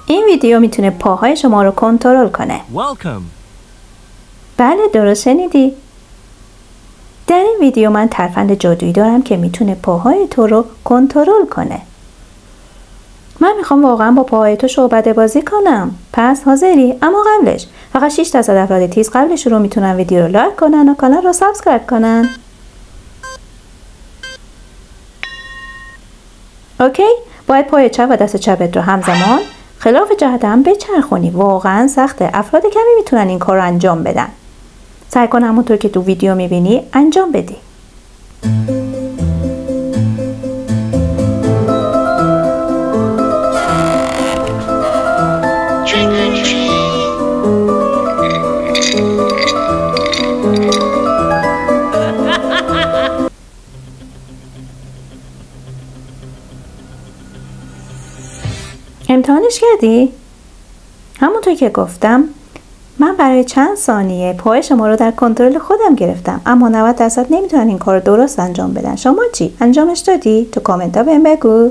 این ویدیو میتونه پاهای شما رو کنترل کنه. بله درست شنیدی. در این ویدیو من ترفند جادویی دارم که میتونه پاهای تو رو کنترل کنه. من میخوام واقعا با پاهای تو شعبده بازی کنم. پس حاضری؟ اما قبلش فقط 6% افراد تیز قبل شروع میتونن ویدیو رو لایک کنن و کانال رو سابسکرایب کنن. اوکی؟ باید پای چپ و دست چپت رو همزمان خلاف جهت هم بچرخونی. واقعا سخته. افراد کمی میتونن این کار رو انجام بدن. سعی کن همونطور که تو ویدیو میبینی انجام بدی. امتحانش کردی؟ همونطور که گفتم من برای چند ثانیه پای شما رو در کنترل خودم گرفتم، اما 90% نمیتونن این کار درست انجام بدن. شما چی؟ انجامش دادی؟ تو کامنت ها بهم بگو.